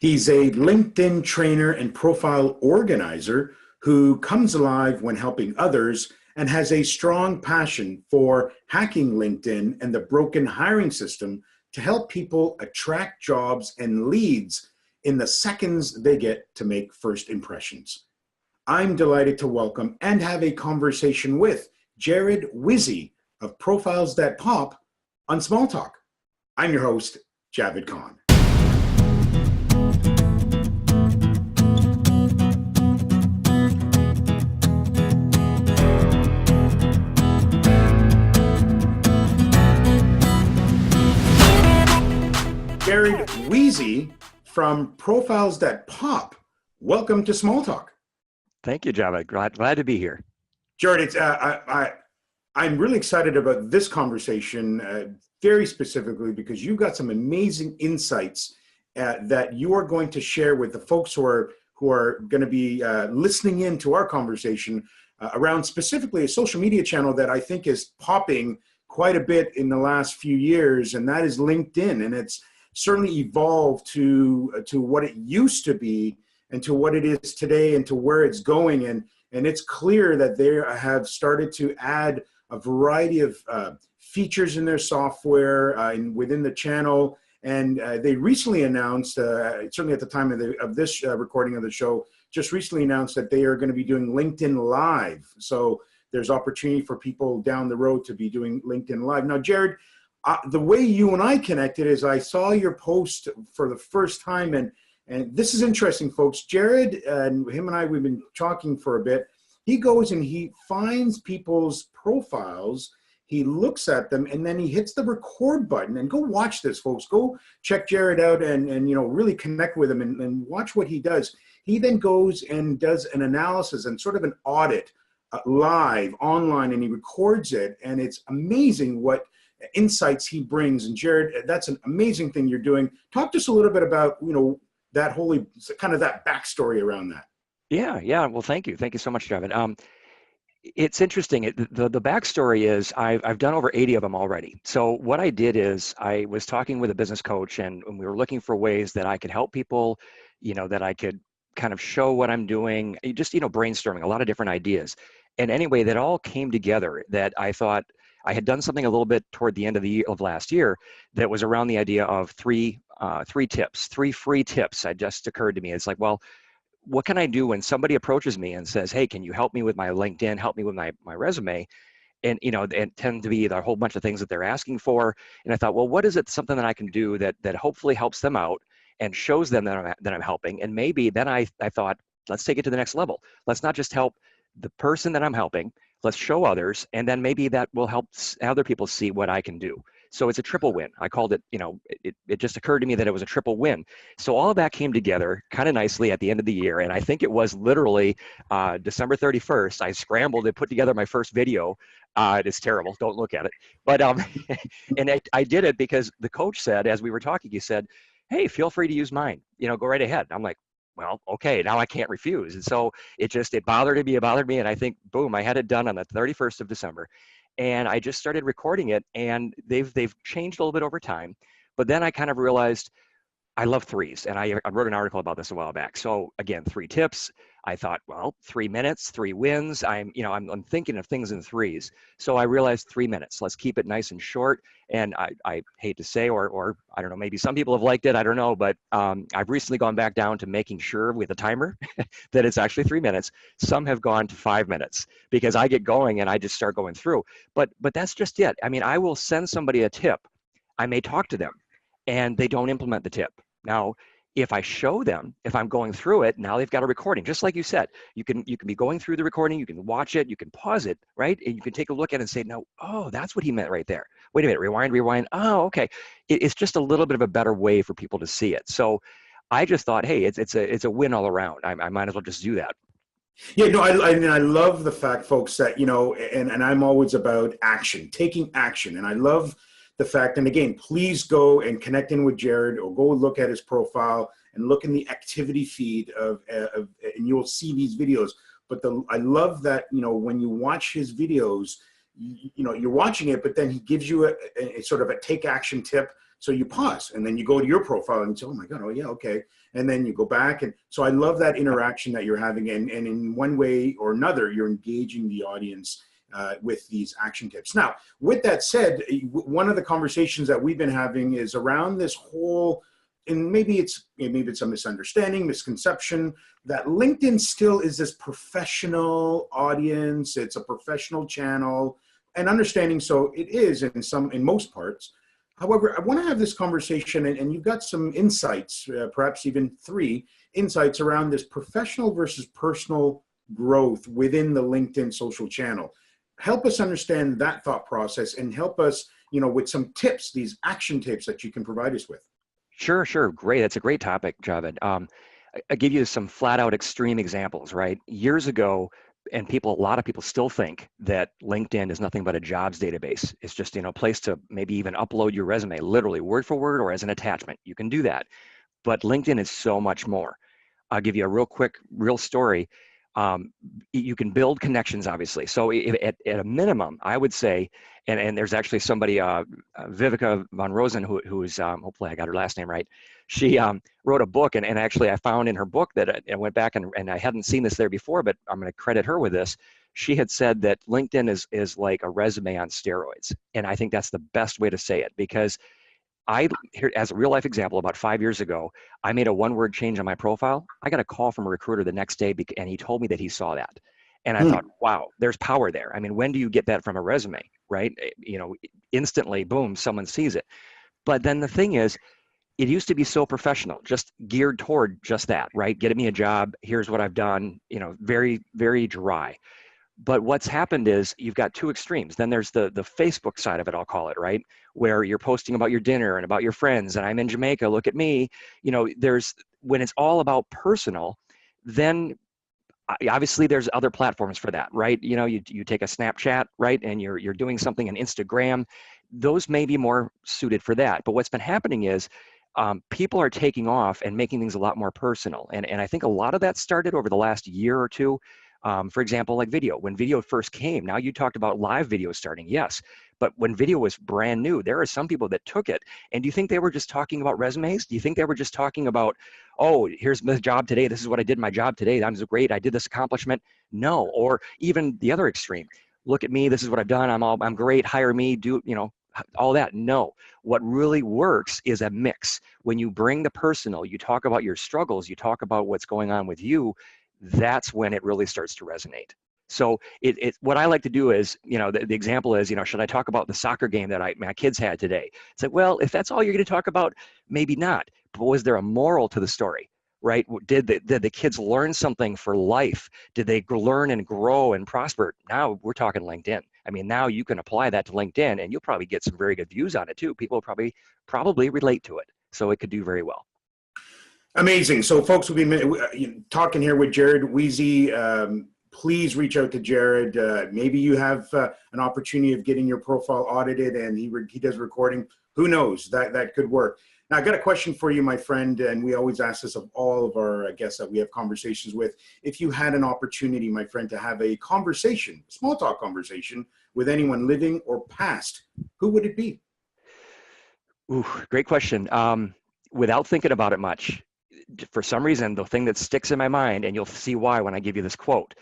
He's a LinkedIn trainer and profile organizer who comes alive when helping others and has a strong passion for hacking LinkedIn and the broken hiring system to help people attract jobs and leads in the seconds they get to make first impressions. I'm delighted to welcome and have a conversation with Jared Wiese of Profiles That Pop on Smalltalk. I'm your host, Javed Khan. Jared Wiese from Profiles That Pop. Welcome to Smalltalk. Thank you, Java. Glad to be here. Jared, I'm really excited about this conversation, very specifically because you've got some amazing insights that you are going to share with the folks who are going to be listening in to our conversation around specifically a social media channel that I think is popping quite a bit in the last few years, and that is LinkedIn. And it's certainly evolved to what it used to be and to what it is today and to where it's going. And it's clear that they have started to add a variety of features in their software within the channel. And they recently announced, certainly at the time of this recording of the show, just recently announced that they are going to be doing LinkedIn Live. So there's opportunity for people down the road to be doing LinkedIn Live. Now, Jared, the way you and I connected is I saw your post for the first time, and this is interesting, folks. Jared and him and I, we've been talking for a bit. He goes and he finds people's profiles, he looks at them, and then he hits the record button. And go watch this, folks. Go check Jared out and really connect with him and watch what he does. He then goes and does an analysis and sort of an audit live online, and he records it, and it's amazing what insights he brings. And Jared, that's an amazing thing you're doing. Talk to us a little bit about that wholly kind of that backstory around that. Yeah. Well, thank you so much, Javed. It's interesting. The backstory is I've done over 80 of them already. So what I did is I was talking with a business coach, and we were looking for ways that I could help people, that I could kind of show what I'm doing, just brainstorming a lot of different ideas. And anyway, that all came together that I thought I had done something a little bit toward the end of the year, of last year, that was around the idea of three free tips. It just occurred to me. It's like, well, what can I do when somebody approaches me and says, hey, can you help me with my LinkedIn, help me with my resume? And, and tend to be a whole bunch of things that they're asking for. And I thought, well, what is it, something that I can do that hopefully helps them out and shows them that I'm helping? And maybe then I thought, let's take it to the next level. Let's not just help the person that I'm helping, let's show others, and then maybe that will help other people see what I can do. So it's a triple win. I called it, it just occurred to me that it was a triple win. So all of that came together kind of nicely at the end of the year. And I think it was literally December 31st, I scrambled to put together my first video. It's terrible, don't look at it. But, and I did it because the coach said, as we were talking, he said, hey, feel free to use mine, go right ahead. I'm like, well, okay, now I can't refuse. And so it bothered me. And I think, boom, I had it done on the 31st of December. And I just started recording it, and they've changed a little bit over time. But then I kind of realized I love threes. And I wrote an article about this a while back. So again, 3 tips. I thought, well, 3 minutes, 3 wins. I'm thinking of things in threes. So I realized 3 minutes. Let's keep it nice and short. And I hate to say, or I don't know, maybe some people have liked it. I don't know. But I've recently gone back down to making sure with a timer that it's actually 3 minutes. Some have gone to 5 minutes because I get going and I just start going through. But that's just it. I mean, I will send somebody a tip. I may talk to them and they don't implement the tip. Now, if I show them, if I'm going through it, now they've got a recording. Just like you said, you can be going through the recording, you can watch it, you can pause it, right? And you can take a look at it and say, no, oh, that's what he meant right there. Wait a minute, rewind. Oh, okay. It's just a little bit of a better way for people to see it. So I just thought, hey, it's a win all around. I might as well just do that. Yeah, no, I love the fact, folks, that, and I'm always about action, taking action. And I love the fact, and again, please go and connect in with Jared or go look at his profile and look in the activity feed and you'll see these videos. But I love that, when you watch his videos, you're watching it, but then he gives you a sort of a take action tip So you pause and then you go to your profile and say, oh my God, oh yeah, okay. And then you go back. And so I love that interaction that you're having. And in one way or another, you're engaging the audience with these action tips. Now, with that said, one of the conversations that we've been having is around this whole, and maybe it's a misunderstanding, misconception, that LinkedIn still is this professional audience. It's a professional channel, and understanding so it is in most parts. However, I want to have this conversation, and you've got some insights, perhaps even 3 insights around this professional versus personal growth within the LinkedIn social channel. Help us understand that thought process and help us, with some tips, these action tips that you can provide us with. Sure, sure. Great. That's a great topic, Javed. I give you some flat out extreme examples, right? Years ago, and a lot of people still think that LinkedIn is nothing but a jobs database. It's just, a place to maybe even upload your resume, literally word for word or as an attachment. You can do that. But LinkedIn is so much more. I'll give you a real story. You can build connections, obviously. So at a minimum, I would say, and there's actually somebody, Vivica von Rosen, who's, hopefully I got her last name right. She wrote a book, and actually I found in her book that I went back and I hadn't seen this there before, but I'm going to credit her with this. She had said that LinkedIn is like a resume on steroids. And I think that's the best way to say it, because here, as a real life example, about 5 years ago, I made a 1-word change on my profile. I got a call from a recruiter the next day, and he told me that he saw that. And I thought, wow, there's power there. I mean, when do you get that from a resume, right? Instantly, boom, someone sees it. But then the thing is, it used to be so professional, just geared toward just that, right? Get me a job. Here's what I've done, very, very dry. But what's happened is you've got 2 extremes. Then there's the Facebook side of it, I'll call it, right? Where you're posting about your dinner and about your friends, and I'm in Jamaica, look at me. When it's all about personal, then obviously there's other platforms for that, right? You take a Snapchat, right? And you're doing something on Instagram. Those may be more suited for that. But what's been happening is people are taking off and making things a lot more personal. And I think a lot of that started over the last year or 2. For example, like video. When video first came, now you talked about live video starting, yes. But when video was brand new, there are some people that took it. And do you think they were just talking about resumes? Do you think they were just talking about, oh, here's my job today. This is what I did in my job today. I'm so great. I did this accomplishment. No. Or even the other extreme. Look at me. This is what I've done. I'm great. Hire me. Do, all that. No. What really works is a mix. When you bring the personal, you talk about your struggles, you talk about what's going on with you, that's when it really starts to resonate. So what I like to do is, the example is, should I talk about the soccer game that my kids had today? It's like, well, if that's all you're going to talk about, maybe not. But was there a moral to the story, right? Did the kids learn something for life? Did they learn and grow and prosper? Now we're talking LinkedIn. I mean, now you can apply that to LinkedIn, and you'll probably get some very good views on it too. People will probably relate to it, so it could do very well. Amazing. So folks, will be talking here with Jared Wiese. Please reach out to Jared. Maybe you have an opportunity of getting your profile audited, and he does recording. Who knows? That could work. Now, I got a question for you, my friend, and we always ask this of all of our guests that we have conversations with. If you had an opportunity, my friend, to have a conversation, small talk conversation with anyone living or past, who would it be? Ooh, great question. Without thinking about it much, for some reason, the thing that sticks in my mind, and you'll see why when I give you this quote,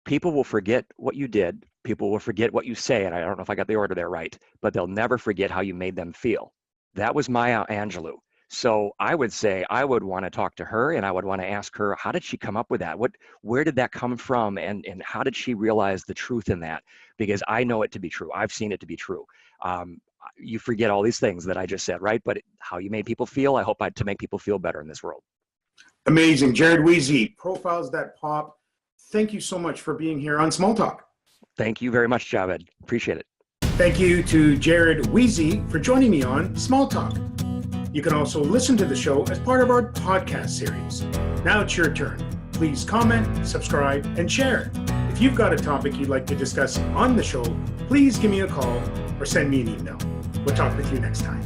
people will forget what you did. People will forget what you say. And I don't know if I got the order there right, but they'll never forget how you made them feel. That was Maya Angelou. So I would say I would want to talk to her, and I would want to ask her, how did she come up with that? Where did that come from? And how did she realize the truth in that? Because I know it to be true. I've seen it to be true. You forget all these things that I just said, right? But how you made people feel, I hope to make people feel better in this world. Amazing. Jared Wiese, Profiles That Pop. Thank you so much for being here on Small Talk. Thank you very much, Javed. Appreciate it. Thank you to Jared Wiese for joining me on Small Talk. You can also listen to the show as part of our podcast series. Now it's your turn. Please comment, subscribe, and share. If you've got a topic you'd like to discuss on the show, please give me a call or send me an email. We'll talk with you next time.